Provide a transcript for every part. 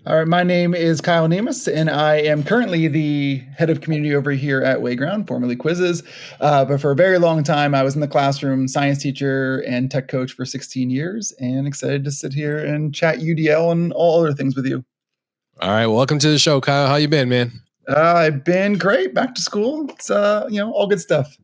All right, my name is Kyle Niemis, and I am currently the head of community over here at Waygound, formerly Quizzes. But for a very long time, I was in the classroom, science teacher and tech coach for 16 years, and excited to sit here and chat UDL and all other things with you. All right, welcome to the show, Kyle. How you been, man? I've been great. Back to school. It's all good stuff.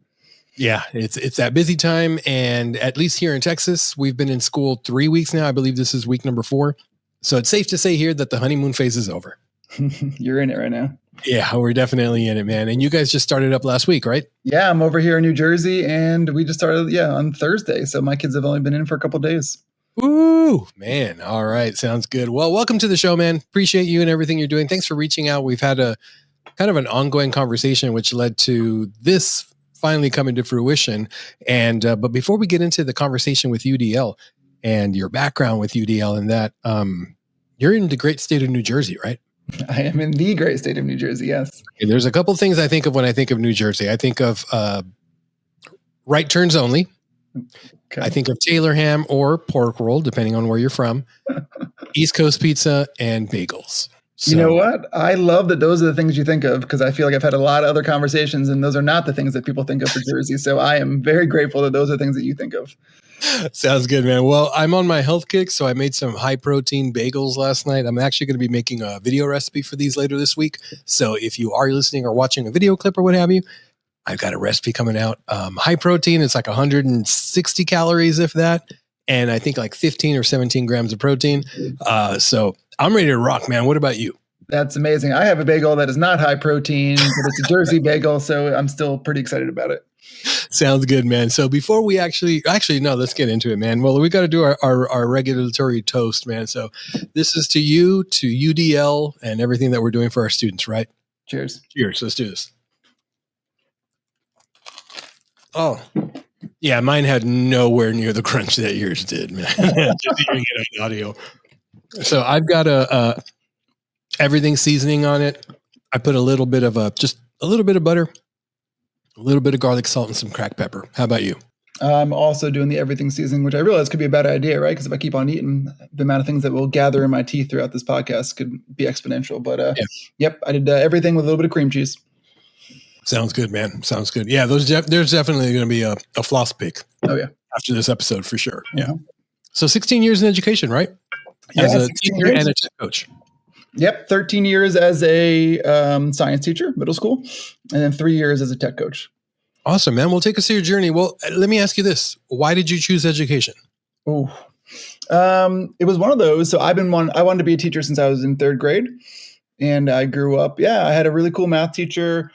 Yeah, it's that busy time, and at least here in Texas, we've been in school 3 weeks now. I believe this is week number 4. So it's safe to say here that the honeymoon phase is over. You're in it right now. Yeah, we're definitely in it, man. And you guys just started up last week, right? Yeah, I'm over here in New Jersey, and we just started, on Thursday. So my kids have only been in for a couple of days. Ooh, man. All right. Sounds good. Well, welcome to the show, man. Appreciate you and everything you're doing. Thanks for reaching out. We've had a kind of an ongoing conversation, which led to this finally coming to fruition. And but before we get into the conversation with UDL and your background with UDL and that, you're in the great state of New Jersey, right? I am in the great state of New Jersey, yes. Okay, there's a couple things I think of when I think of New Jersey. I think of right turns only. Okay. I think of Taylor ham or pork roll, depending on where you're from, East Coast pizza, and bagels. So, you know what? I love that those are the things you think of, because I feel like I've had a lot of other conversations and those are not the things that people think of for Jersey. So I am very grateful that those are things that you think of. Sounds good, man. Well, I'm on my health kick, so I made some high protein bagels last night. I'm actually going to be making a video recipe for these later this week. So if you are listening or watching a video clip or what have you, I've got a recipe coming out. High protein, it's like 160 calories, if that. And I think like 15 or 17 grams of protein. So I'm ready to rock, man. What about you? That's amazing. I have a bagel that is not high protein, but it's a Jersey bagel. So I'm still pretty excited about it. Sounds good, man. So before we actually, no, let's get into it, man. Well, we got to do our regulatory toast, man. So this is to you, to UDL, and everything that we're doing for our students, right? Cheers. Cheers. Let's do this. Oh, yeah, mine had nowhere near the crunch that yours did, man. Just hearing it on audio. So I've got a everything seasoning on it. I put a little bit of just a little bit of butter, a little bit of garlic salt, and some cracked pepper. How about you? I'm also doing the everything seasoning, which I realize could be a bad idea, right? Because if I keep on eating, the amount of things that will gather in my teeth throughout this podcast could be exponential. But Yep, I did everything with a little bit of cream cheese. Sounds good, man. Sounds good. Yeah, there's definitely going to be a floss pick. Oh, yeah. After this episode, for sure. Yeah. So 16 years in education, right? Yeah, as a teacher and a tech coach. Yep, 13 years as a science teacher, middle school, and then 3 years as a tech coach. Awesome, man. Well, take us through your journey. Well, let me ask you this. Why did you choose education? Oh, it was one of those. So I wanted to be a teacher since I was in 3rd grade. And I grew up, I had a really cool math teacher.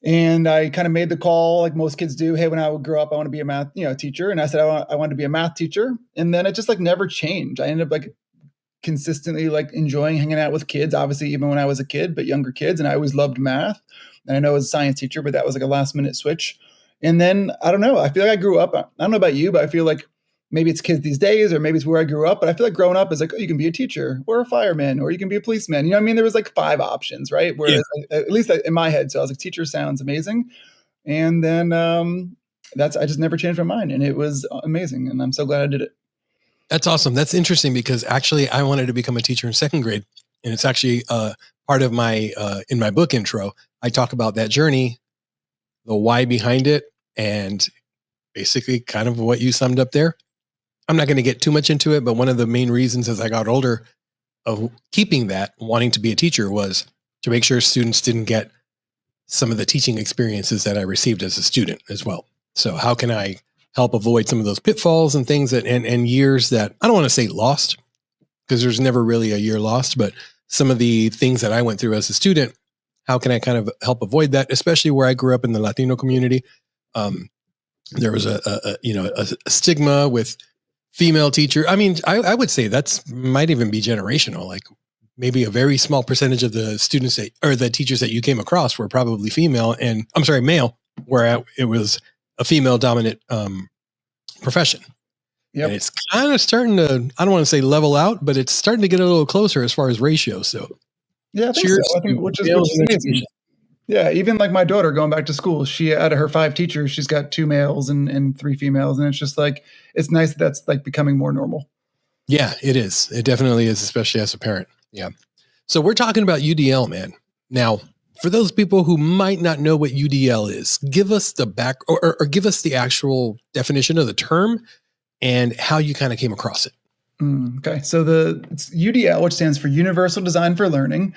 And I kind of made the call, like most kids do. Hey, when I would grow up, I want to be a math, teacher. And I said, I want to be a math teacher. And then it just never changed. I ended up consistently enjoying hanging out with kids, obviously, even when I was a kid, but younger kids. And I always loved math. And I know I was a science teacher, but that was a last minute switch. And then I don't know, I feel like I grew up, I don't know about you, but I feel like maybe it's kids these days, or maybe it's where I grew up, but I feel like growing up is you can be a teacher or a fireman, or you can be a policeman. You know what I mean? There was 5 options, right? Whereas at least in my head. So I was like, teacher sounds amazing. And then I just never changed my mind, and it was amazing. And I'm so glad I did it. That's awesome. That's interesting, because actually I wanted to become a teacher in 2nd grade. And it's actually part of my, in my book intro, I talk about that journey, the why behind it, and basically kind of what you summed up there. I'm not going to get too much into it, but one of the main reasons as I got older of keeping that, wanting to be a teacher, was to make sure students didn't get some of the teaching experiences that I received as a student as well. So how can I help avoid some of those pitfalls and things and years that I don't want to say lost, because there's never really a year lost, but some of the things that I went through as a student, how can I kind of help avoid that, especially where I grew up in the Latino community. There was a stigma with female teacher. I mean, I would say that's might even be generational. Maybe a very small percentage of the students or the teachers that you came across were probably male, where it was a female dominant profession. Yep. And it's kind of starting to, I don't want to say level out, but it's starting to get a little closer as far as ratios. So yeah, I think so. I think which is amazing. Yeah, even my daughter going back to school, she out of her 5 teachers, she's got 2 males and 3 females, and it's just it's nice that's becoming more normal. Yeah, it is. It definitely is, especially as a parent. Yeah. So we're talking about UDL, man. Now, for those people who might not know what UDL is, give us the or give us the actual definition of the term and how you kind of came across it. Okay. So it's UDL, which stands for Universal Design for Learning.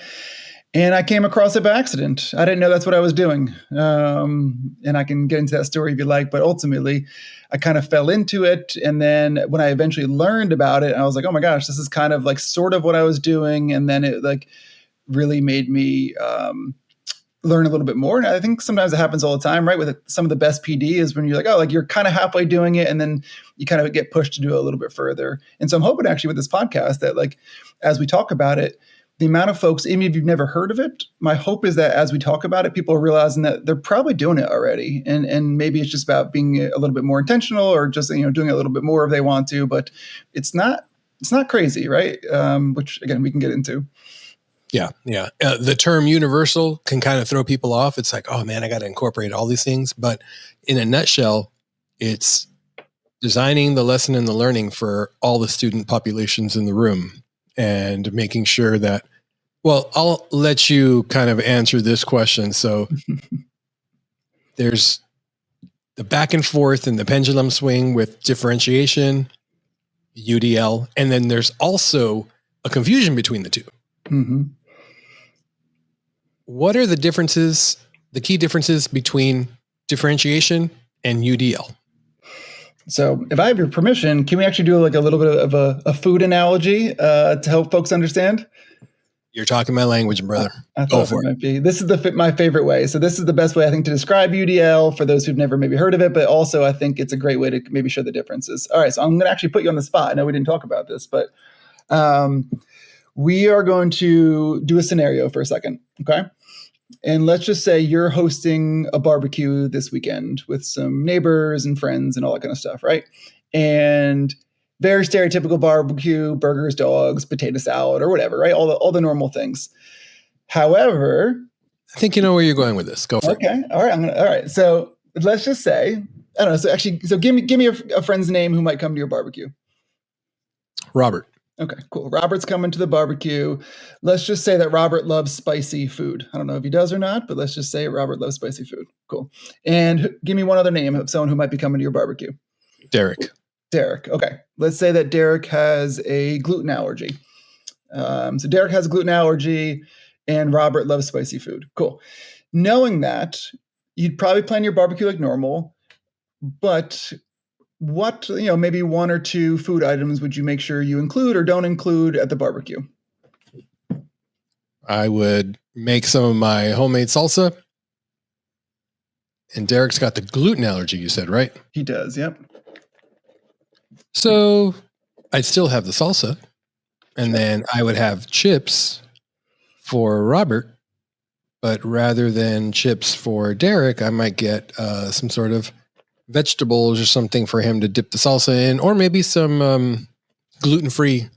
And I came across it by accident. I didn't know that's what I was doing. And I can get into that story if you like, but ultimately I kind of fell into it. And then when I eventually learned about it, I was like, oh my gosh, this is kind of like sort of what I was doing. And then it like really made me learn a little bit more. And I think sometimes it happens all the time, right? With some of the best PD is when you're like, oh, like you're kind of halfway doing it. And then you kind of get pushed to do it a little bit further. And so I'm hoping actually with this podcast that like, as we talk about it, the amount of folks, even if you've never heard of it, my hope is that as we talk about it, people are realizing that they're probably doing it already. And maybe it's just about being a little bit more intentional or just, doing a little bit more if they want to, but it's not crazy, right? Which again, we can get into. Yeah. Yeah. The term universal can kind of throw people off. It's like, oh man, I got to incorporate all these things. But in a nutshell, it's designing the lesson and the learning for all the student populations in the room and making sure that, well, I'll let you kind of answer this question. So there's the back and forth and the pendulum swing with differentiation, UDL, and then there's also a confusion between the two. Mm-hmm. What are the differences, the key differences between differentiation and UDL? So if I have your permission, can we actually do like a little bit of a food analogy to help folks understand? You're talking my language, brother. I thought it might be. This is my favorite way. So this is the best way I think to describe UDL for those who've never maybe heard of it, but also I think it's a great way to maybe show the differences. All right, so I'm going to actually put you on the spot. I know we didn't talk about this, but we are going to do a scenario for a second, okay? And let's just say you're hosting a barbecue this weekend with some neighbors and friends and all that kind of stuff, right? And very stereotypical barbecue, burgers, dogs, potato salad, or whatever, right? All the normal things. However, I think you know where you're going with this. Go for it. Okay. All right. All right. So let's just say, I don't know. So give me a friend's name who might come to your barbecue. Robert. Okay, cool. Robert's coming to the barbecue. Let's just say that Robert loves spicy food. I don't know if he does or not, but let's just say Robert loves spicy food. Cool. And give me one other name of someone who might be coming to your barbecue. Derek. Okay. Let's say that Derek has a gluten allergy. So Derek has a gluten allergy and Robert loves spicy food. Cool. Knowing that, you'd probably plan your barbecue like normal, but what, maybe one or two food items would you make sure you include or don't include at the barbecue? I would make some of my homemade salsa. And Derek's got the gluten allergy, you said, right? He does, yep. So I'd still have the salsa. And then I would have chips for Robert. But rather than chips for Derek, I might get some sort of vegetables or something for him to dip the salsa in, or maybe some gluten-free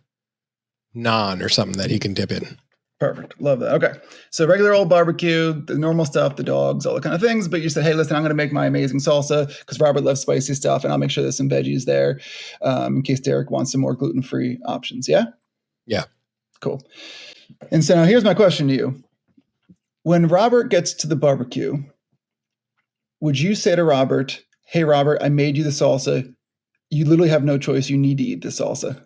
naan or something that he can dip in. Perfect. Love that. Okay. So regular old barbecue, the normal stuff, the dogs, all the kind of things. But you said, hey, listen, I'm going to make my amazing salsa because Robert loves spicy stuff, and I'll make sure there's some veggies there in case Derek wants some more gluten-free options. Yeah? Yeah. Cool. And so now here's my question to you. When Robert gets to the barbecue, would you say to Robert, hey, Robert, I made you the salsa. You literally have no choice. You need to eat the salsa.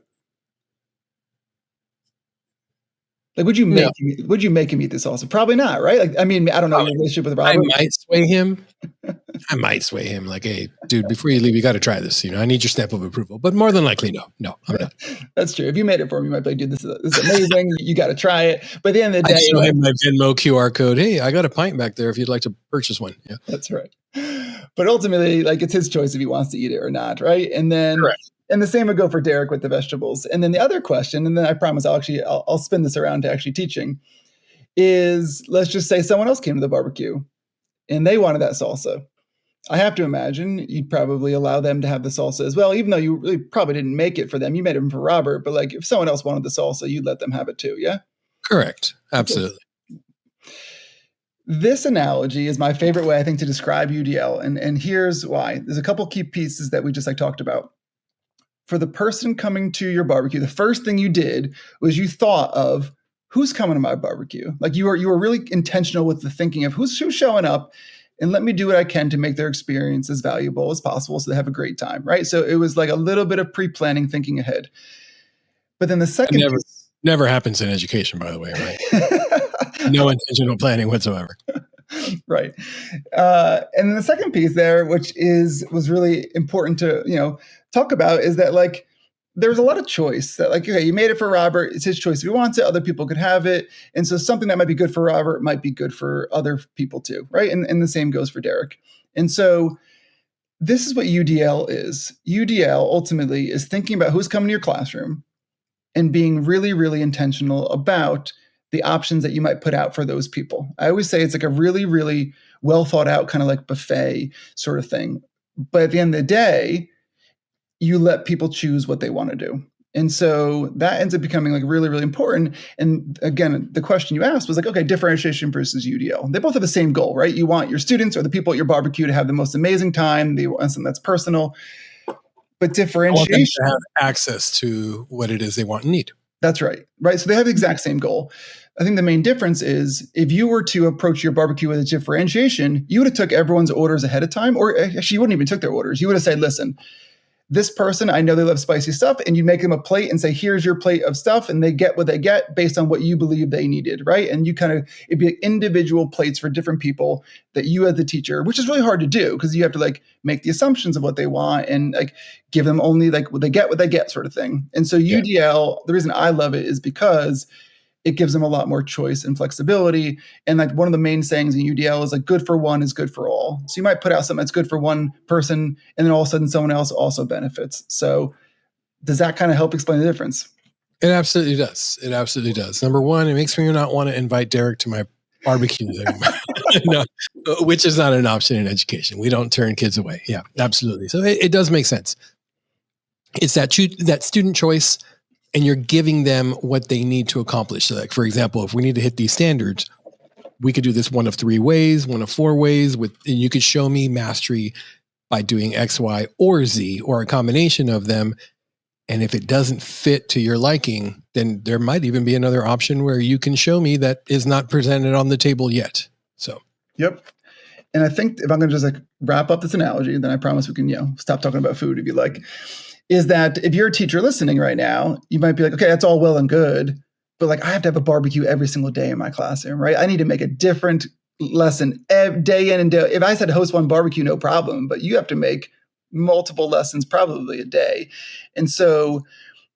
Like, would you make him eat the salsa? Probably not, right? Like, I mean, I don't know your relationship with Robert. I might sway him. Like, hey, dude, before you leave, you got to try this. I need your stamp of approval. But more than likely, no, I'm not. That's true. If you made it for him, you might be like, dude, this is amazing. You got to try it. But at the end of the day, I'd show him my Venmo QR code. Hey, I got a pint back there if you'd like to purchase one. Yeah, that's right. But ultimately, like, it's his choice if he wants to eat it or not, right? And then, correct. And the same would go for Derek with the vegetables. And then the other question, and then I promise I'll spin this around to actually teaching, is let's just say someone else came to the barbecue and they wanted that salsa. I have to imagine you'd probably allow them to have the salsa as well, even though you really probably didn't make it for them. You made it for Robert, but like if someone else wanted the salsa, you'd let them have it too, yeah? Correct. Absolutely. This analogy is my favorite way, I think, to describe UDL. And here's why. There's a couple key pieces that we just talked about. For the person coming to your barbecue, the first thing you did was you thought of who's coming to my barbecue? Like you were really intentional with the thinking of who's showing up, and let me do what I can to make their experience as valuable as possible so they have a great time, right? So it was like a little bit of pre-planning, thinking ahead. But then the second piece, never happens in education, by the way, right? No intentional planning whatsoever. Right. And then the second piece there, which was really important to, talk about, is that like there's a lot of choice that like, okay, you made it for Robert. It's his choice. If he wants it, other people could have it. And so something that might be good for Robert might be good for other people too. Right. And the same goes for Derek. And so this is what UDL is. UDL ultimately is thinking about who's coming to your classroom and being really, really intentional about the options that you might put out for those people. I always say it's like a really, really well thought out kind of like buffet sort of thing. But at the end of the day, you let people choose what they want to do. And so that ends up becoming like really, really important. And again, the question you asked was like, okay, differentiation versus UDL. They both have the same goal, right? You want your students or the people at your barbecue to have the most amazing time. They want something that's personal. But differentiation, I want them to have access to what it is they want and need. That's right. Right. So they have the exact same goal. I think the main difference is if you were to approach your barbecue with a differentiation, you would have took everyone's orders ahead of time, or actually you wouldn't even took their orders. You would have said, listen, this person, I know they love spicy stuff, and you make them a plate and say, here's your plate of stuff, and they get what they get based on what you believe they needed, right? And you it'd be like individual plates for different people that you as the teacher, which is really hard to do because you have to like make the assumptions of what they want and like give them only like what they get sort of thing. And so UDL, the reason I love it is because it gives them a lot more choice and flexibility. And like one of the main sayings in UDL is like good for one is good for all. So you might put out something that's good for one person and then all of a sudden someone else also benefits. So does that kind of help explain the difference? It absolutely does. It absolutely does. Number one, it makes me not want to invite Derek to my barbecue, no, which is not an option in education. We don't turn kids away. Yeah, absolutely. So it does make sense. It's that student choice, and you're giving them what they need to accomplish. So like, for example, if we need to hit these standards, we could do this one of 3 ways, one of 4 ways, and you could show me mastery by doing X, Y, or Z, or a combination of them. And if it doesn't fit to your liking, then there might even be another option where you can show me that is not presented on the table yet. So, yep. And I think if I'm going to just like wrap up this analogy, then I promise we can, stop talking about food if you like. Is that if you're a teacher listening right now, you might be like, okay, that's all well and good, but like I have to have a barbecue every single day in my classroom, right? I need to make a different lesson day in and day. If I said host one barbecue, no problem, but you have to make multiple lessons probably a day. And so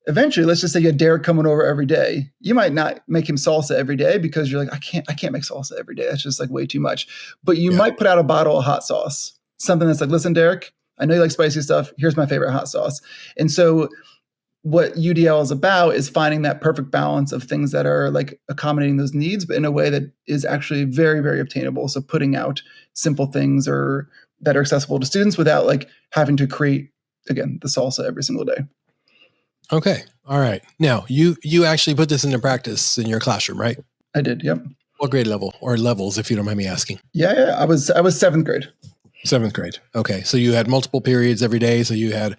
eventually, let's just say you had Derek coming over every day. You might not make him salsa every day because you're like, I can't make salsa every day. That's just like way too much. But you might put out a bottle of hot sauce, something that's like, listen, Derek, I know you like spicy stuff. Here's my favorite hot sauce. And so what UDL is about is finding that perfect balance of things that are like accommodating those needs, but in a way that is actually very, very obtainable. So putting out simple things or that are accessible to students without like having to create, again, the salsa every single day. Okay. All right. Now you actually put this into practice in your classroom, right? I did. Yep. What grade level or levels, if you don't mind me asking? Yeah. I was 7th grade. 7th grade. Okay. So you had multiple periods every day. So you had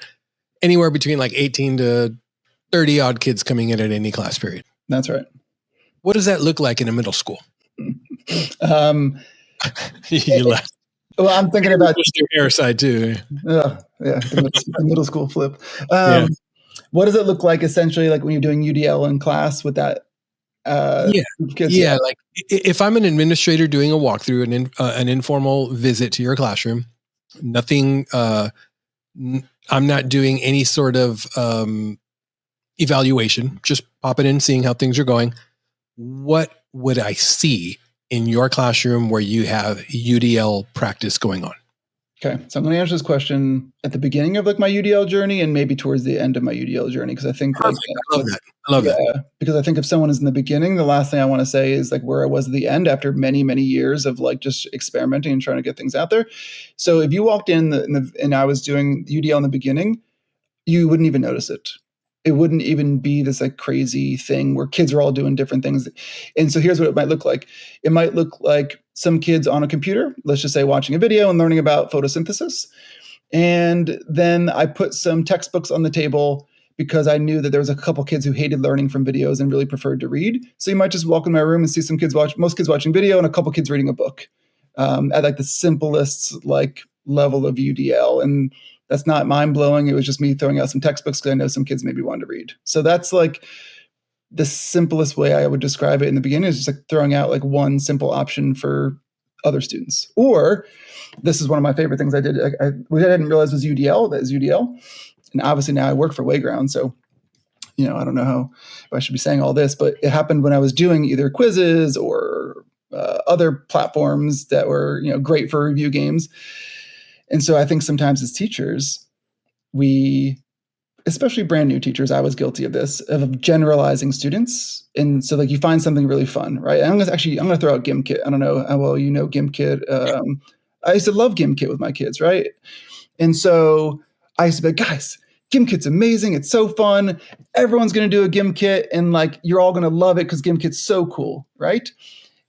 anywhere between like 18 to 30 odd kids coming in at any class period. That's right. What does that look like in a middle school? You left. Well, I'm thinking about your hair side too. The middle school flip. What does it look like essentially like when you're doing UDL in class with that? Kids? Yeah. Like if I'm an administrator doing a walkthrough, an informal visit to your classroom, nothing, I'm not doing any sort of evaluation, just popping in, seeing how things are going. What would I see in your classroom where you have UDL practice going on? Okay, so I'm going to answer this question at the beginning of like my UDL journey and maybe towards the end of my UDL journey because I think I love that. Because I think if someone is in the beginning, the last thing I want to say is like where I was at the end after many, many years of like just experimenting and trying to get things out there. So if you walked in and I was doing UDL in the beginning, you wouldn't even notice it. It wouldn't even be this like crazy thing where kids are all doing different things. And so here's what it might look like. It might look like some kids on a computer, let's just say watching a video and learning about photosynthesis. And then I put some textbooks on the table because I knew that there was a couple kids who hated learning from videos and really preferred to read. So you might just walk in my room and see most kids watching video and a couple kids reading a book at like the simplest like level of UDL. And that's not mind blowing. It was just me throwing out some textbooks because I know some kids maybe wanted to read. So that's like the simplest way I would describe it in the beginning, is just like throwing out like one simple option for other students. Or this is one of my favorite things I did. What I didn't realize was UDL. That is UDL. And obviously now I work for Waygound. So, I don't know if I should be saying all this, but it happened when I was doing either quizzes or other platforms that were, great for review games. And so I think sometimes as teachers, especially brand new teachers, I was guilty of this, of generalizing students. And so like you find something really fun, right? I'm going to throw out GimKit. I don't know how well you know GimKit. I used to love GimKit with my kids, right? And so I used to be like, guys, GimKit's amazing. It's so fun. Everyone's going to do a GimKit and like, you're all going to love it because GimKit's so cool, right?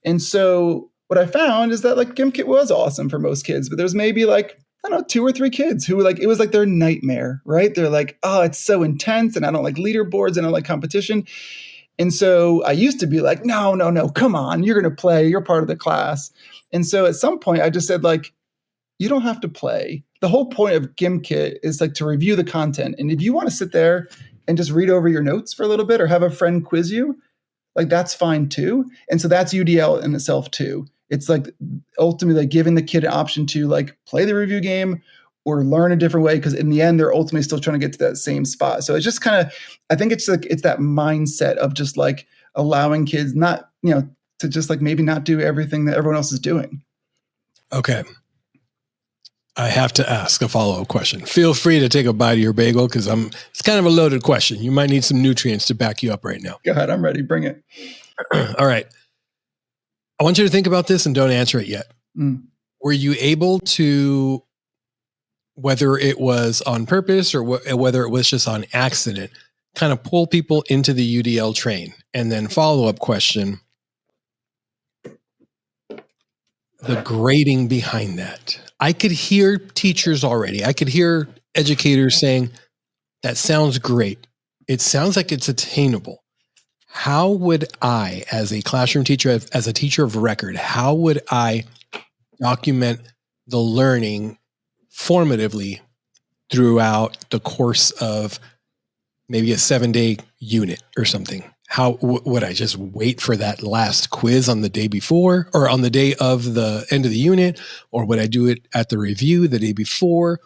And so what I found is that like GimKit was awesome for most kids, but there's maybe like, I don't know, 2 or 3 kids who were like, it was like their nightmare, right? They're like, oh, it's so intense and I don't like leaderboards and I don't like competition. And so I used to be like, no, come on, you're going to play, you're part of the class. And so at some point I just said like, you don't have to play. The whole point of GimKit is like to review the content. And if you want to sit there and just read over your notes for a little bit or have a friend quiz you, like that's fine too. And so that's UDL in itself too. It's like ultimately like giving the kid an option to like play the review game or learn a different way, because in the end they're ultimately still trying to get to that same spot. So it's just kind of, I think it's like it's that mindset of just like allowing kids not, to just like maybe not do everything that everyone else is doing. Okay. I have to ask a follow-up question. Feel free to take a bite of your bagel because it's kind of a loaded question. You might need some nutrients to back you up right now. Go ahead. I'm ready. Bring it. All right. I want you to think about this and don't answer it yet. Were you able to, whether it was on purpose or whether it was just on accident, kind of pull people into the UDL train? And then follow-up question, the grading behind that. I could hear teachers already. I could hear educators saying, that sounds great. It sounds like it's attainable. How would I, as a classroom teacher, as a teacher of record, how would I document the learning formatively throughout the course of maybe a 7-day unit or something? How would I just wait for that last quiz on the day before or on the day of the end of the unit? Or would I do it at the review the day before?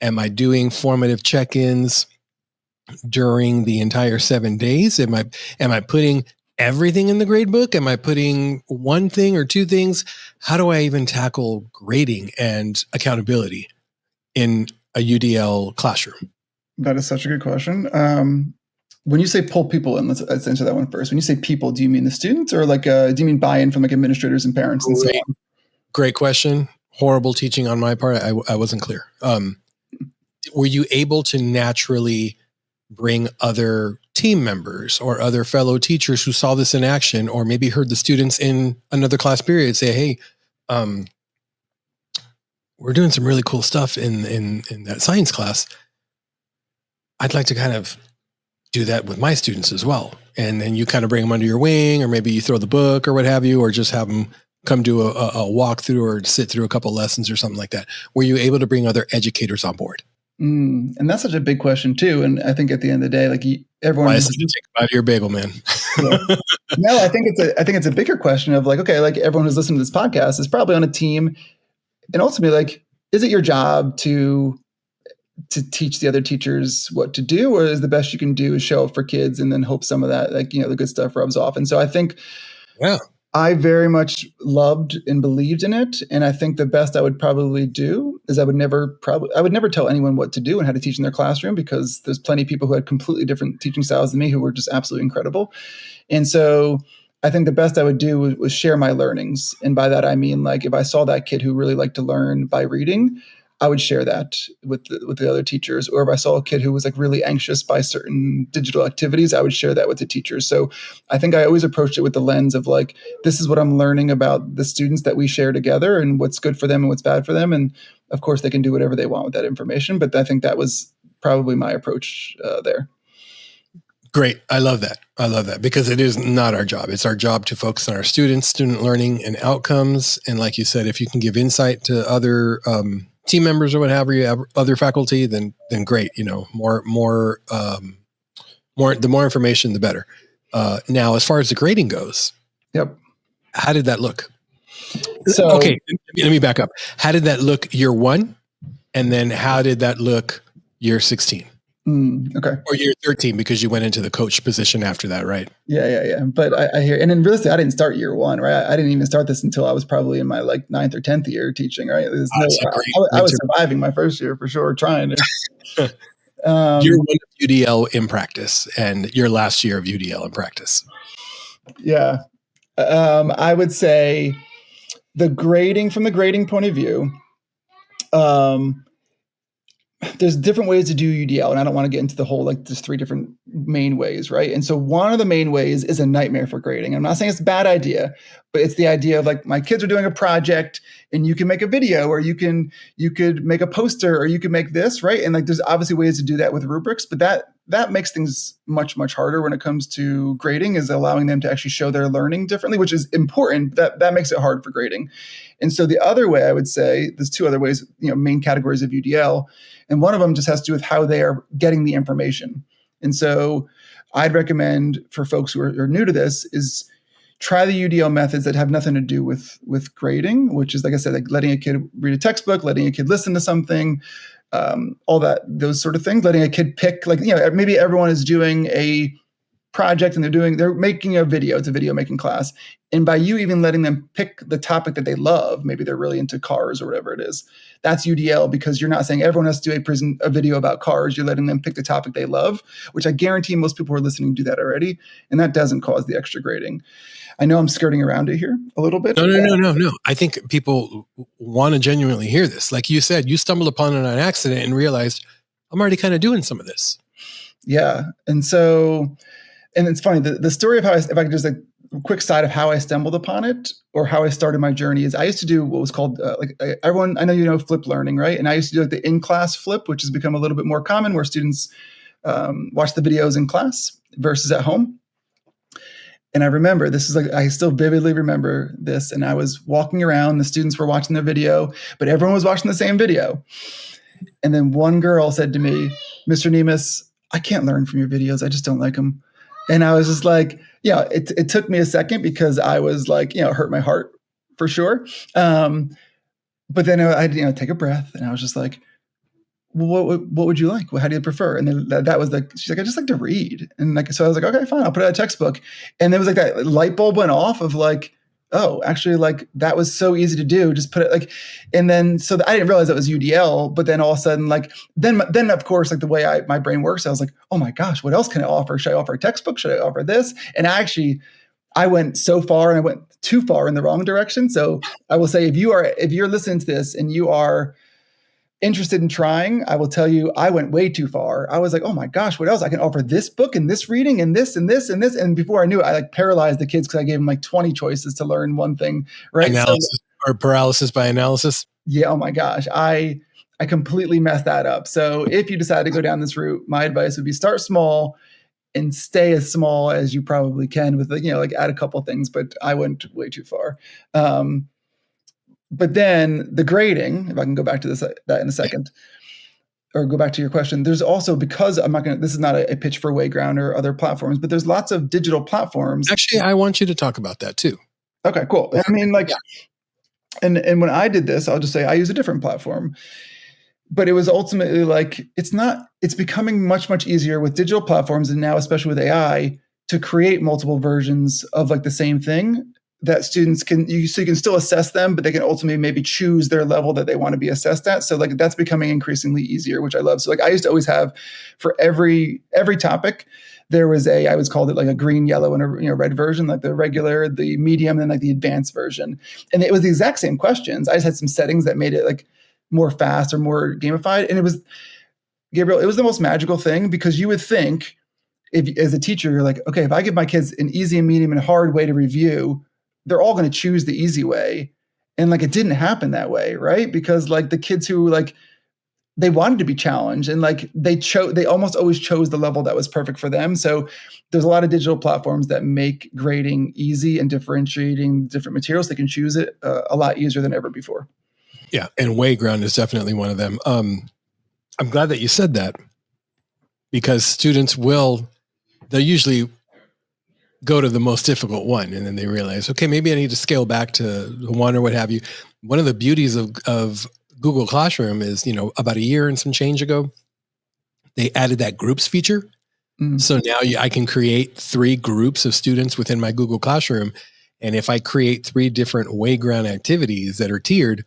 Am I doing formative check-ins during the entire 7 days? Am I putting everything in the grade book? Am I putting one thing or 2 things? How do I even tackle grading and accountability in a UDL classroom? That is such a good question. When you say pull people in, let's answer that one first. When you say people, do you mean the students or like, do you mean buy-in from like administrators and parents and so on? Great question. Horrible teaching on my part. I wasn't clear. Were you able to naturally bring other team members or other fellow teachers who saw this in action, or maybe heard the students in another class period say, hey, we're doing some really cool stuff in that science class. I'd like to kind of do that with my students as well. And then you kind of bring them under your wing, or maybe you throw the book or what have you, or just have them come do a walkthrough or sit through a couple lessons or something like that. Were you able to bring other educators on board? And that's such a big question too. And I think at the end of the day, like everyone, I said, take a bite of your bagel, man. Yeah. No, I think it's a bigger question of like, okay, like everyone who's listening to this podcast is probably on a team, and ultimately, like, is it your job to teach the other teachers what to do, or is the best you can do is show up for kids and then hope some of that, like, the good stuff rubs off? And so I think, yeah, I very much loved and believed in it. And I think the best I would probably do is I would never tell anyone what to do and how to teach in their classroom, because there's plenty of people who had completely different teaching styles than me who were just absolutely incredible. And so I think the best I would do was share my learnings. And by that, I mean, like, if I saw that kid who really liked to learn by reading, I would share that with the other teachers. Or if I saw a kid who was like really anxious by certain digital activities, I would share that with the teachers. So I think I always approached it with the lens of like, this is what I'm learning about the students that we share together and what's good for them and what's bad for them. And of course they can do whatever they want with that information. But I think that was probably my approach there. Great. I love that. I love that because it is not our job. It's our job to focus on our students, student learning and outcomes. And like you said, if you can give insight to other team members or what have you, other faculty, then great. You know, the more information, the better. Now, as far as the grading goes, Yep. how did that look? So, okay, let me back up. How did that look year one? And then how did that look year 16? Okay. Or year 13 because you went into the coach position after that, right? Yeah. But I hear, and in real estate, I didn't start year one, right? I didn't even start this until I was probably in my like 9th or 10th year teaching, right? I was surviving my first year for sure, trying to. Year one of UDL in practice and your last year of UDL in practice. Yeah. I would say from the grading point of view, there's different ways to do UDL, and I don't want to get into the whole, like, there's 3 different main ways, right? And so one of the main ways is a nightmare for grading. I'm not saying it's a bad idea, but it's the idea of like, my kids are doing a project and you can make a video, or you could make a poster, or you could make this, right? And like, there's obviously ways to do that with rubrics, but that makes things much, much harder when it comes to grading, is allowing them to actually show their learning differently, which is important. That makes it hard for grading. And so the other way, I would say, there's 2 other ways, main categories of UDL. And one of them just has to do with how they are getting the information. And so I'd recommend for folks who are new to this is try the UDL methods that have nothing to do with grading, which is, like I said, like letting a kid read a textbook, letting a kid listen to something, all those sort of things, letting a kid pick, like, maybe everyone is doing a project and they're making a video. It's a video making class. And by you even letting them pick the topic that they love, maybe they're really into cars or whatever it is, that's UDL, because you're not saying everyone has to do a video about cars. You're letting them pick the topic they love, which I guarantee most people who are listening do that already. And that doesn't cause the extra grading. I know I'm skirting around it here a little bit. No. I think people want to genuinely hear this. Like you said, you stumbled upon it on accident and realized, I'm already kind of doing some of this. Yeah. And it's funny, the story of how if I could just, like, a quick side of how I stumbled upon it, or how I started my journey, is I used to do what was called everyone, I know flip learning, right? And I used to do like the in-class flip, which has become a little bit more common, where students watch the videos in class versus at home. And I remember, I still vividly remember this. And I was walking around, the students were watching their video, but everyone was watching the same video. And then one girl said to me, "Mr. Niemis, I can't learn from your videos. I just don't like them." And I was just like, it took me a second, because I was like, it hurt my heart for sure. But then I take a breath, and I was just like, well, what would you like? How do you prefer? And then that was like, she's like, I just like to read. And like, so I was like, okay, fine, I'll put out a textbook. And there was like that light bulb went off of like, oh, actually, like, that was so easy to do. Just put it like, and then, so I didn't realize that was UDL, but then all of a sudden, like, then of course, like the way my brain works, I was like, oh my gosh, what else can I offer? Should I offer a textbook? Should I offer this? And I went so far, and I went too far in the wrong direction. So I will say, if you're listening to this and you are interested in trying, I will tell you, I went way too far. I was like, oh my gosh, what else? I can offer this book and this reading and this and this and this. And before I knew it, I like paralyzed the kids, because I gave them like 20 choices to learn one thing, right? Analysis or paralysis by analysis. Yeah. Oh my gosh. I completely messed that up. So if you decide to go down this route, my advice would be start small and stay as small as you probably can with, like add a couple things, but I went way too far. But then the grading, if I can go back to that in a second, or go back to your question, there's also, because this is not a pitch for Waygound or other platforms, but there's lots of digital platforms. Actually, I want you to talk about that too. Okay, cool. I mean, like, yeah. And when I did this, I'll just say I use a different platform, but it was ultimately like, it's becoming much, much easier with digital platforms, and now especially with AI, to create multiple versions of like the same thing that students so you can still assess them, but they can ultimately maybe choose their level that they want to be assessed at. So like, that's becoming increasingly easier, which I love. So like, I used to always have, for every topic, there was I was called it like a green, yellow, and a red version, like the regular, the medium, and like the advanced version. And it was the exact same questions. I just had some settings that made it like more fast or more gamified. And it was, Gabriel, it was the most magical thing, because you would think, if as a teacher, you're like, okay, if I give my kids an easy and medium and hard way to review, they're all going to choose the easy way. And like, it didn't happen that way, right? Because like the kids who like they wanted to be challenged, and like they almost always chose the level that was perfect for them. So there's a lot of digital platforms that make grading easy and differentiating different materials. They can choose it a lot easier than ever before. Yeah, and Waygound is definitely one of them. I'm glad that you said that, because students they'll usually go to the most difficult one, and then they realize, okay, maybe I need to scale back to one or what have you. One of the beauties of Google Classroom is, about a year and some change ago, they added that groups feature. Mm-hmm. So now I can create 3 groups of students within my Google Classroom. And if I create 3 different Wayground activities that are tiered,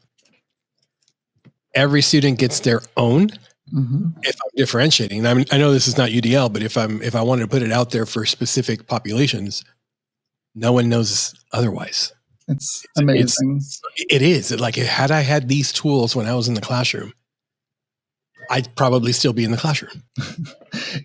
every student gets their own. Mm-hmm. If I'm differentiating, and I know this is not UDL, but if I wanted to put it out there for specific populations, no one knows otherwise. It's amazing. It is. Like, had I had these tools when I was in the classroom, I'd probably still be in the classroom.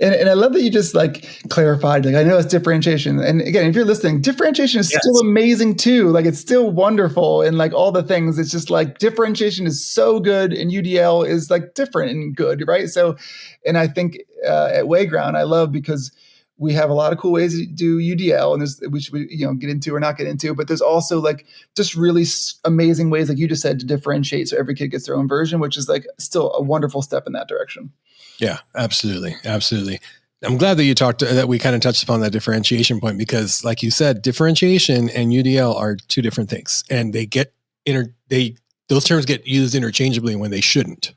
And I love that you just like clarified, like, I know it's differentiation. And again, if you're listening, differentiation is still amazing too. Like, it's still wonderful and like all the things. It's just like differentiation is so good and UDL is like different and good, right? So, and I think at Wayground, I love because we have a lot of cool ways to do UDL, and which we get into or not get into, but there's also like just really amazing ways, like you just said, to differentiate so every kid gets their own version, which is like still a wonderful step in that direction. Yeah, absolutely. Absolutely. I'm glad that that we kind of touched upon that differentiation point, because like you said, differentiation and UDL are 2 different things, and those terms get used interchangeably when they shouldn't.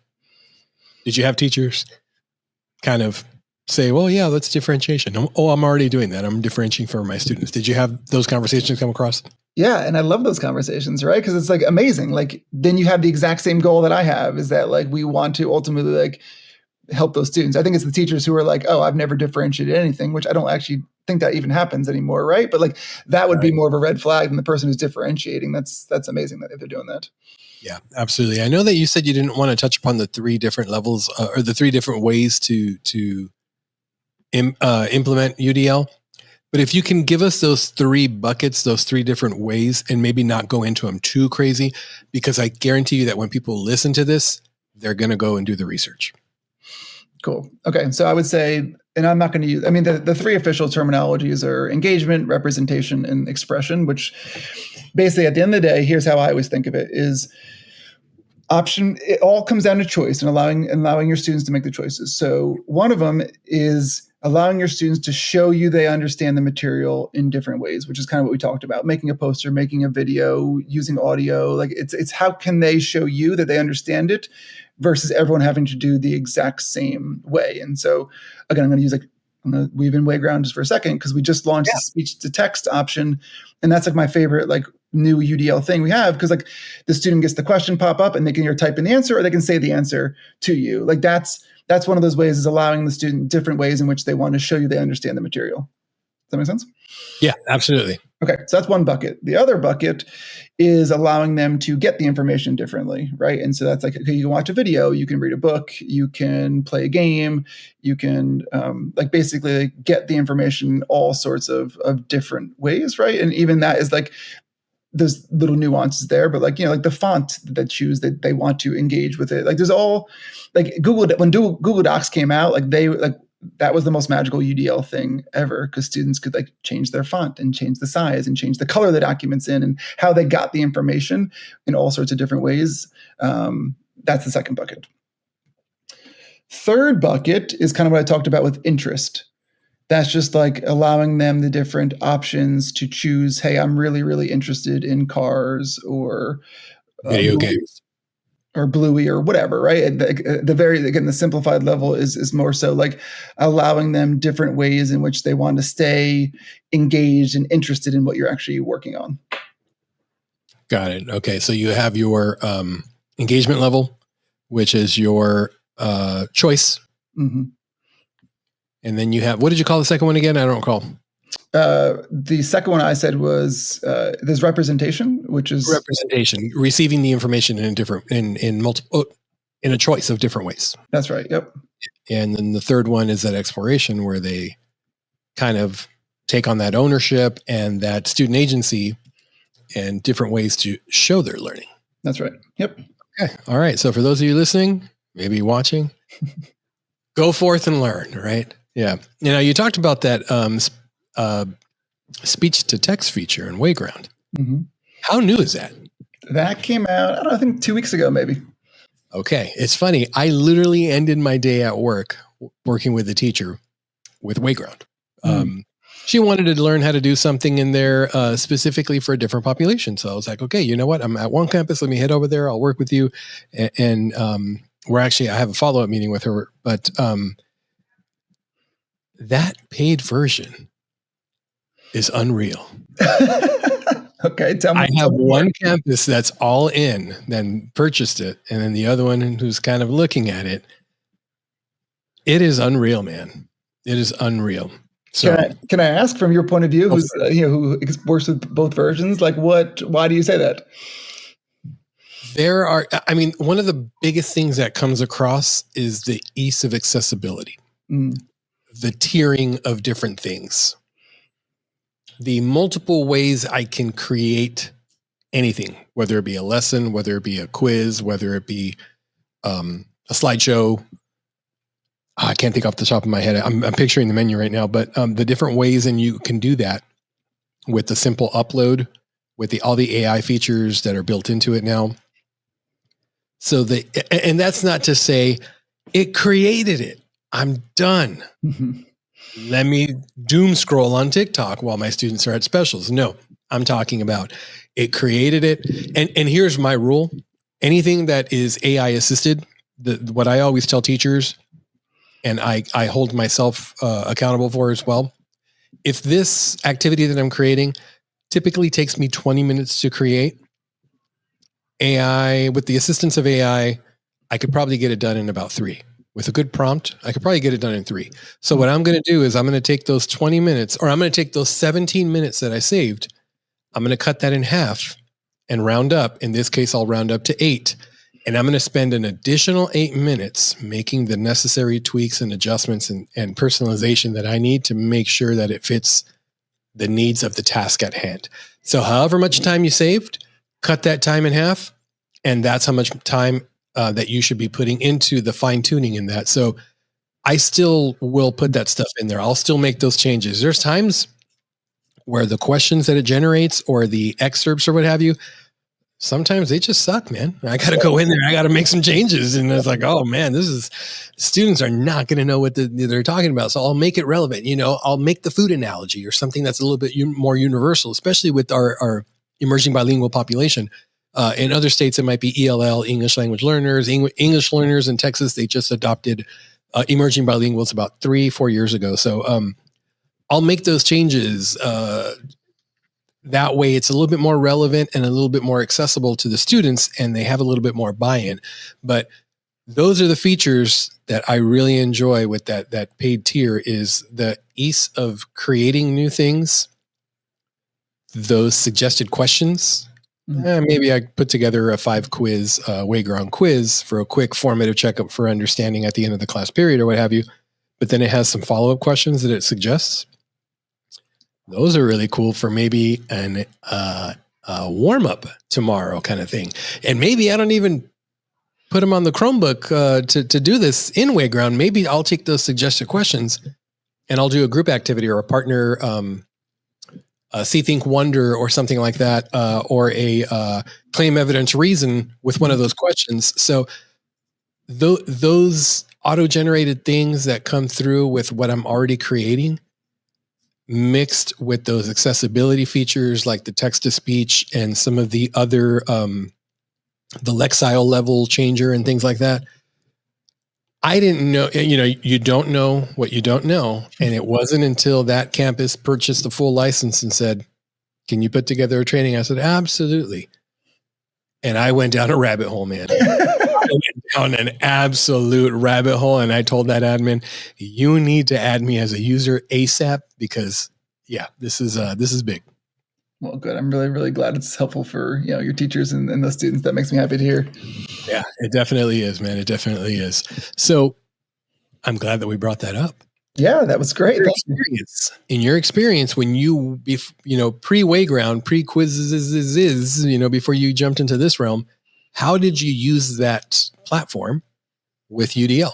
Did you have teachers kind of say, well, yeah, that's differentiation? I'm already doing that. I'm differentiating for my students. Did you have those conversations come across? Yeah. And I love those conversations, right? Because it's like amazing. Like, then you have the exact same goal that I have, is that like, we want to ultimately like help those students. I think it's the teachers who are like, oh, I've never differentiated anything, which I don't actually think that even happens anymore, right? But like, that would be more of a red flag than the person who's differentiating. That's amazing that they're doing that. Yeah, absolutely. I know that you said you didn't want to touch upon the 3 different levels or the 3 different ways to implement UDL. But if you can give us those 3 buckets, those 3 different ways, and maybe not go into them too crazy, because I guarantee you that when people listen to this, they're going to go and do the research. Cool. Okay. So I would say, and I'm not going to use, the 3 official terminologies are engagement, representation, and expression, which basically at the end of the day, here's how I always think of it is it all comes down to choice and allowing your students to make the choices. So one of them is allowing your students to show you they understand the material in different ways, which is kind of what we talked about, making a poster, making a video, using audio. Like it's how can they show you that they understand it versus everyone having to do the exact same way. And so again, I'm going to weave in Wayground just for a second, because we just launched the speech to text option. And that's like my favorite, like new UDL thing we have, because like the student gets the question pop up and they can either type in the answer or they can say the answer to you. Like that's one of those ways, is allowing the student different ways in which they want to show you they understand the material. Does that make sense? Yeah, absolutely. Okay, so that's one bucket. The other bucket is allowing them to get the information differently, right? And so that's like, okay, you can watch a video, you can read a book, you can play a game, you can basically get the information all sorts of different ways, right? And even that is like, there's little nuances there, but like, like the font that they choose, that they want to engage with it. Like there's all like when Google Docs came out, like that was the most magical UDL thing ever, because students could like change their font and change the size and change the color of the documents in, and how they got the information in all sorts of different ways. That's the second bucket. Third bucket is kind of what I talked about with interest. That's just like allowing them the different options to choose, hey, I'm really, really interested in cars or video games or Bluey or whatever, right? The simplified level is more so like allowing them different ways in which they want to stay engaged and interested in what you're actually working on. Got it. Okay. So you have your engagement level, which is your choice. Mm-hmm. And then you have, what did you call the second one again? I don't recall. The second one I said was there's representation, which is representation, receiving the information in a choice of different ways. That's right. Yep. And then the third one is that exploration, where they kind of take on that ownership and that student agency and different ways to show their learning. That's right. Yep. Okay. All right. So for those of you listening, maybe watching, go forth and learn, right? Yeah. You talked about that speech to text feature in Wayground. Mm-hmm. How new is that? That came out, I don't know, I think 2 weeks ago, maybe. Okay. It's funny. I literally ended my day at work working with a teacher with Wayground. She wanted to learn how to do something in there specifically for a different population. So I was like, okay, you know what? I'm at one campus. Let me head over there. I'll work with you. And I have a follow-up meeting with her. But that paid version is unreal. Okay, tell me. I have one campus that's all in, then purchased it, and then the other one who's kind of looking at it. It is unreal, man. It is unreal. So, can I ask, from your point of view, who works with both versions, like why do you say that? One of the biggest things that comes across is the ease of accessibility, the tiering of different things, the multiple ways I can create anything, whether it be a lesson, whether it be a quiz, whether it be a slideshow. I can't think off the top of my head. I'm picturing the menu right now, but the different ways, and you can do that with the simple upload, with all the AI features that are built into it now. So and that's not to say it created it. I'm done. Mm-hmm. Let me doom scroll on TikTok while my students are at specials. No, I'm talking about it created it. And here's my rule. Anything that is AI assisted, what I always tell teachers, and I hold myself accountable for as well. If this activity that I'm creating typically takes me 20 minutes to create, with the assistance of AI, I could probably get it done in about 3. With a good prompt, I could probably get it done in 3. So what I'm going to do is I'm going to take those 20 minutes, or I'm going to take those 17 minutes that I saved. I'm going to cut that in half and round up. In this case, I'll round up to 8. And I'm going to spend an additional 8 minutes making the necessary tweaks and adjustments and personalization that I need to make sure that it fits the needs of the task at hand. So however much time you saved, cut that time in half. And that's how much time that you should be putting into the fine tuning in that. So I still will put that stuff in there. I'll still make those changes. There's times where the questions that it generates or the excerpts or what have you, sometimes they just suck, man. I got to go in there. I got to make some changes. And it's like, oh man, students are not going to know what they're talking about. So I'll make it relevant. I'll make the food analogy or something that's a little bit more universal, especially with our emerging bilingual population. In other states, it might be ELL, English language learners. English learners in Texas, they just adopted emerging bilinguals about 3-4 years ago. So I'll make those changes. That way it's a little bit more relevant and a little bit more accessible to the students, and they have a little bit more buy-in. But those are the features that I really enjoy with that paid tier, is the ease of creating new things, those suggested questions. Maybe I put together a 5 quiz, Wayground quiz for a quick formative checkup for understanding at the end of the class period or what have you. But then it has some follow-up questions that it suggests. Those are really cool for maybe a warm-up tomorrow kind of thing. And maybe I don't even put them on the Chromebook to do this in Wayground. Maybe I'll take those suggested questions and I'll do a group activity or a partner See, Think, Wonder or something like that, or a claim, evidence, reason with one of those questions. So those auto-generated things that come through with what I'm already creating, mixed with those accessibility features like the text-to-speech and some of the other, the Lexile level changer and things like that. I didn't know, you don't know what you don't know. And it wasn't until that campus purchased a full license and said, can you put together a training? I said, absolutely. And I went down a rabbit hole, man. I went down an absolute rabbit hole. And I told that admin, you need to add me as a user ASAP, because this is big. Well, good. I'm really, really glad it's helpful for your teachers and the students. That makes me happy to hear. Yeah, it definitely is, man. It definitely is. So I'm glad that we brought that up. Yeah, that was great. In your experience, when you pre-Wayground, pre-quizzes, before you jumped into this realm, how did you use that platform? with UDL?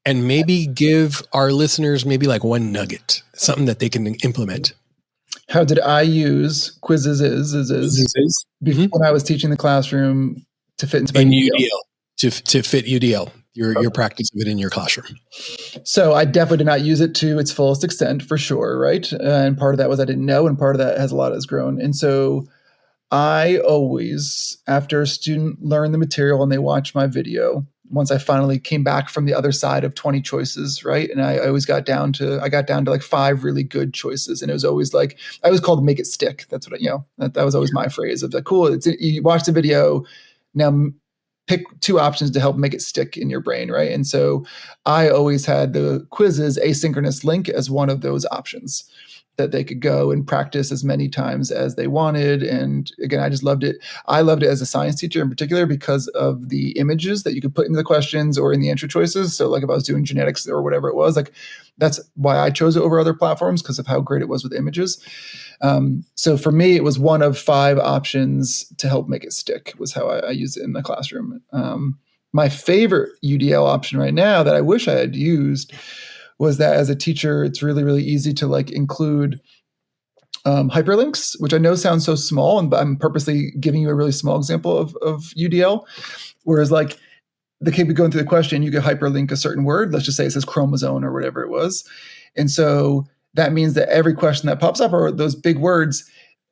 And maybe give our listeners maybe like one nugget, something that they can implement. How did I use quizzes when I was teaching the classroom to fit into my UDL to fit UDL, your practice of it in your classroom? So I definitely did not use it to its fullest extent, for sure, right? And part of that was I didn't know, and part of that has grown. And so I always, after a student learned the material and they watched my video, once I finally came back from the other side of 20 choices, right? And I always got down to like 5 really good choices. And it was always like, I was called make it stick. That's what that was always my phrase of like, cool, you watch the video, now pick 2 options to help make it stick in your brain, right? And so I always had the quizzes asynchronous link as one of those options that they could go and practice as many times as they wanted. And again, I just loved it. I loved it as a science teacher in particular because of the images that you could put into the questions or in the answer choices. So like if I was doing genetics or whatever it was, like that's why I chose it over other platforms, because of how great it was with images. So for me, it was one of 5 options to help make it stick, was how I used it in the classroom. My favorite UDL option right now that I wish I had used was that as a teacher, it's really, really easy to like include hyperlinks, which I know sounds so small, and I'm purposely giving you a really small example of UDL. Whereas like the kid would go through the question, you could hyperlink a certain word. Let's just say it says chromosome or whatever it was. And so that means that every question that pops up are those big words.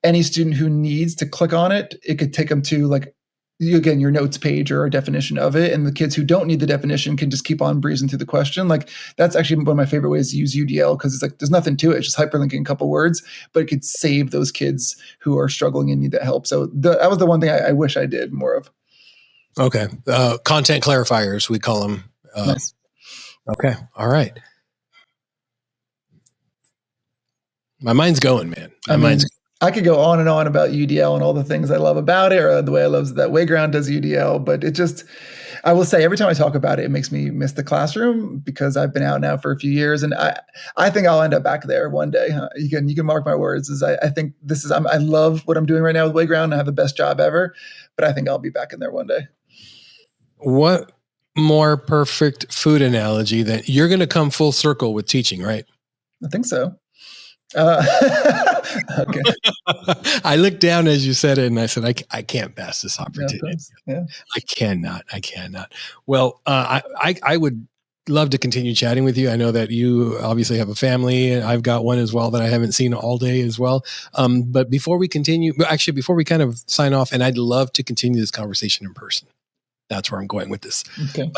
Any student who needs to click on it, it could take them to like, again, your notes page or a definition of it. And the kids who don't need the definition can just keep on breezing through the question. Like that's actually one of my favorite ways to use UDL, because it's like, there's nothing to it. It's just hyperlinking a couple words, but it could save those kids who are struggling and need that help. So that was the one thing I wish I did more of. Okay. Content clarifiers, we call them. Nice. Okay. All right. My mind's going, man. I could go on and on about UDL and all the things I love about it, or the way I love that Waygound does UDL. But it just, I will say, every time I talk about it, it makes me miss the classroom, because I've been out now for a few years, and I think I'll end up back there one day. You can mark my words. I think I love what I'm doing right now with Wayground. I have the best job ever, but I think I'll be back in there one day. What more perfect food analogy that you're going to come full circle with teaching, right? I think so. Okay. I looked down as you said it, and I said, I can't pass this opportunity. Yeah. I cannot. Well, I would love to continue chatting with you. I know that you obviously have a family, and I've got one as well that I haven't seen all day as well. But before we kind of sign off, and I'd love to continue this conversation in person. That's where I'm going with this. Okay.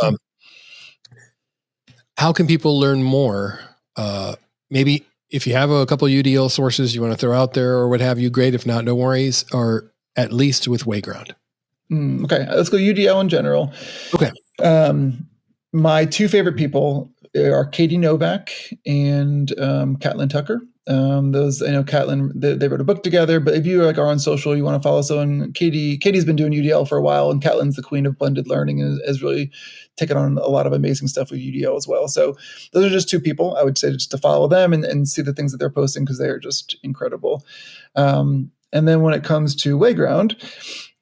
How can people learn more? Maybe if you have a couple of UDL sources you want to throw out there or what have you, great. If not, no worries. Or at least with Wayground. Okay, let's go UDL in general. Okay. My 2 favorite people are Katie Novak and Caitlin Tucker. Those, I know Caitlin, they wrote a book together, but if you are on social, you want to follow someone, Katie's been doing UDL for a while, and Caitlin's the queen of blended learning and has really taken on a lot of amazing stuff with UDL as well. So those are just 2 people I would say just to follow them and see the things that they're posting, because they are just incredible. And then when it comes to Wayground,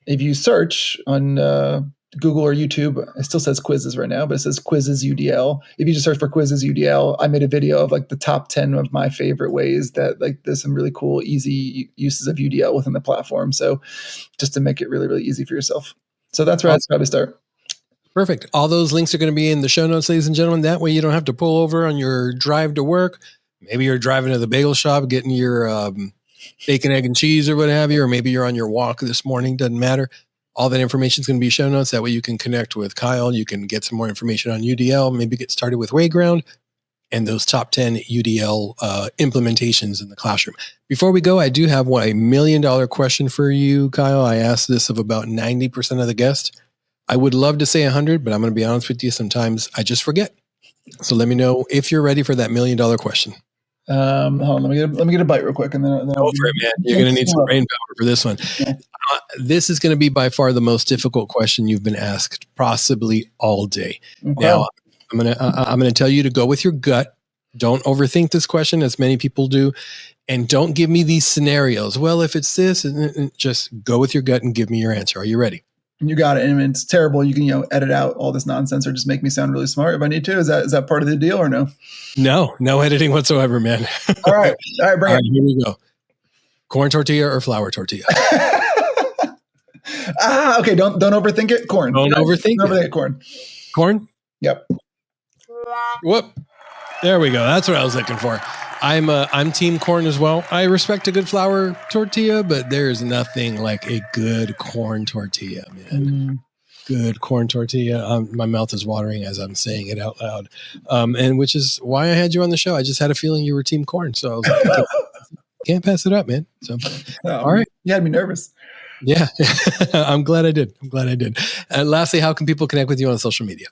if you search on Google or YouTube, it still says quizzes right now, but it says quizzes UDL. If you just search for quizzes UDL, I made a video of like the top 10 of my favorite ways that like there's some really cool, easy uses of UDL within the platform. So just to make it really, really easy for yourself. So that's where I'd probably start. Perfect. All those links are going to be in the show notes, ladies and gentlemen. That way you don't have to pull over on your drive to work. Maybe you're driving to the bagel shop, getting your bacon, egg, and cheese or what have you, or maybe you're on your walk this morning. Doesn't matter. All that information is going to be show notes. That way you can connect with Kyle. You can get some more information on UDL, maybe get started with Wayground and those top 10 UDL implementations in the classroom. Before we go, I do have a $1 million question for you, Kyle. I asked this of about 90% of the guests. I would love to say 100, but I'm going to be honest with you. Sometimes I just forget. So let me know if you're ready for that $1 million question. Hold on, let me get a bite real quick, and then go for it, man. You're going to need some brain power for this one. Yeah. This is going to be by far the most difficult question you've been asked, possibly all day. Okay. Now, I'm going to tell you to go with your gut. Don't overthink this question, as many people do, and don't give me these scenarios. Well, if it's this, just go with your gut and give me your answer. Are you ready? You got it. And it's terrible. You can, edit out all this nonsense or just make me sound really smart if I need to. Is that part of the deal or no? No editing whatsoever, man. All right. Bring it. Here we go. Corn tortilla or flour tortilla? Okay. Don't overthink it. Corn. Don't overthink it. Corn. Corn? Yep. Whoop. There we go. That's what I was looking for. I'm team corn as well. I respect a good flour tortilla, but there is nothing like a good corn tortilla, man. Good corn tortilla. My mouth is watering as I'm saying it out loud. And which is why I had you on the show. I just had a feeling you were team corn. So I was like, can't pass it up, man. So, all right. You had me nervous. Yeah. I'm glad I did. And lastly, how can people connect with you on social media?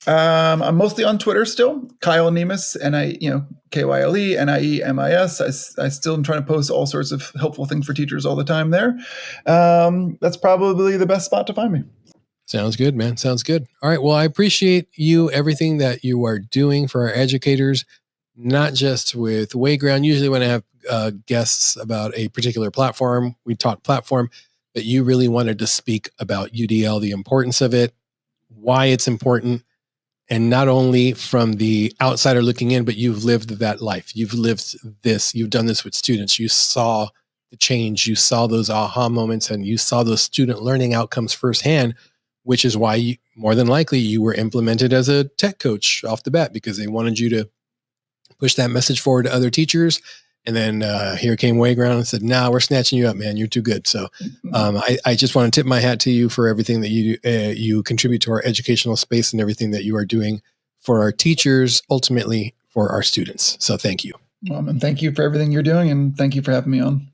I'm mostly on Twitter still. Kyle Niemis, Kyle Niemis. I still am trying to post all sorts of helpful things for teachers all the time there. That's probably the best spot to find me. Sounds good, man. Sounds good. All right. Well, I appreciate everything that you are doing for our educators, not just with Waygound. Usually when I have guests about a particular platform, we talk platform, but you really wanted to speak about UDL, the importance of it, why it's important. And not only from the outsider looking in, but you've lived that life. You've lived this. You've done this with students. You saw the change. You saw those aha moments, and you saw those student learning outcomes firsthand, which is why more than likely you were implemented as a tech coach off the bat, because they wanted you to push that message forward to other teachers. And then here came Waygound and said, "Nah, we're snatching you up, man. You're too good." So I just want to tip my hat to you for everything that you contribute to our educational space and everything that you are doing for our teachers, ultimately for our students. So thank you. And thank you for everything you're doing, and thank you for having me on.